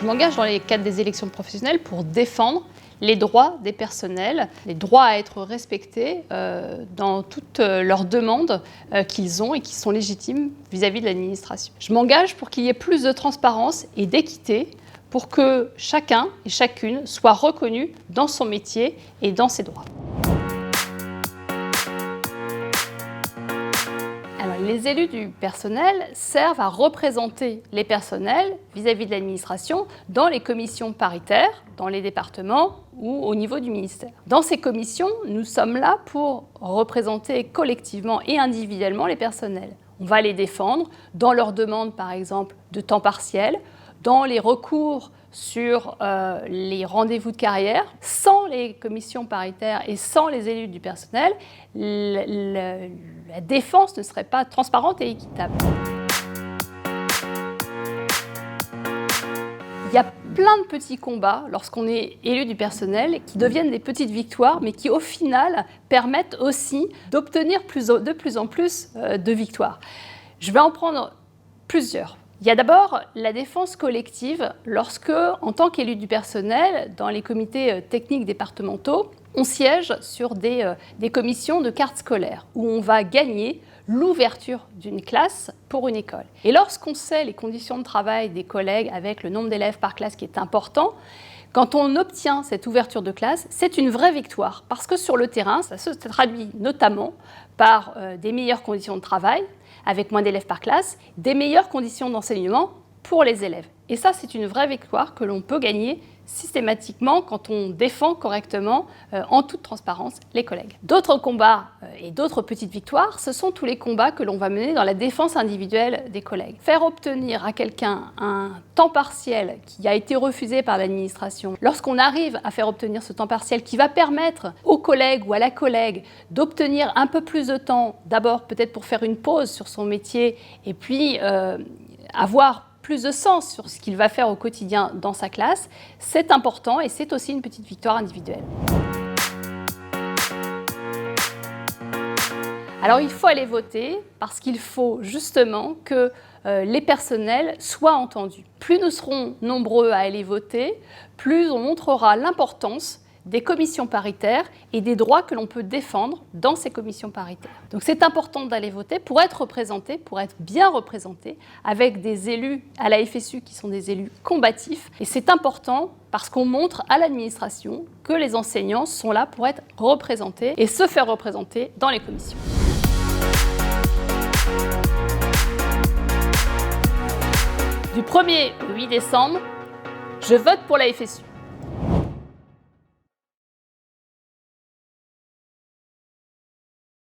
m'engage dans les cadres des élections professionnelles pour défendre les droits des personnels, les droits à être respectés dans toutes leurs demandes qu'ils ont et qui sont légitimes vis-à-vis de l'administration. Je m'engage pour qu'il y ait plus de transparence et d'équité pour que chacun et chacune soit reconnu dans son métier et dans ses droits. Les élus du personnel servent à représenter les personnels vis-à-vis de l'administration dans les commissions paritaires, dans les départements ou au niveau du ministère. Dans ces commissions, nous sommes là pour représenter collectivement et individuellement les personnels. On va les défendre dans leurs demandes, par exemple, de temps partiel, dans les recours sur les rendez-vous de carrière. Sans les commissions paritaires et sans les élus du personnel, la défense ne serait pas transparente et équitable. Il y a plein de petits combats lorsqu'on est élu du personnel qui deviennent des petites victoires, mais qui au final permettent aussi d'obtenir de plus en plus de victoires. Je vais en prendre plusieurs. Il y a d'abord la défense collective lorsque, en tant qu'élu du personnel, dans les comités techniques départementaux, on siège sur des commissions de cartes scolaires où on va gagner l'ouverture d'une classe pour une école. Et lorsqu'on sait les conditions de travail des collègues avec le nombre d'élèves par classe qui est important, quand on obtient cette ouverture de classe, c'est une vraie victoire parce que sur le terrain, ça se traduit notamment par des meilleures conditions de travail, avec moins d'élèves par classe, des meilleures conditions d'enseignement pour les élèves. Et ça, c'est une vraie victoire que l'on peut gagner systématiquement quand on défend correctement, en toute transparence, les collègues. D'autres combats et d'autres petites victoires, ce sont tous les combats que l'on va mener dans la défense individuelle des collègues. Faire obtenir à quelqu'un un temps partiel qui a été refusé par l'administration, lorsqu'on arrive à faire obtenir ce temps partiel qui va permettre au collègue ou à la collègue d'obtenir un peu plus de temps, d'abord peut-être pour faire une pause sur son métier et puis avoir plus de sens sur ce qu'il va faire au quotidien dans sa classe, c'est important et c'est aussi une petite victoire individuelle. Alors il faut aller voter parce qu'il faut justement que les personnels soient entendus. Plus nous serons nombreux à aller voter, plus on montrera l'importance des commissions paritaires et des droits que l'on peut défendre dans ces commissions paritaires. Donc c'est important d'aller voter pour être représenté, pour être bien représenté, avec des élus à la FSU qui sont des élus combatifs. Et c'est important parce qu'on montre à l'administration que les enseignants sont là pour être représentés et se faire représenter dans les commissions. Du 1er au 8 décembre, je vote pour la FSU.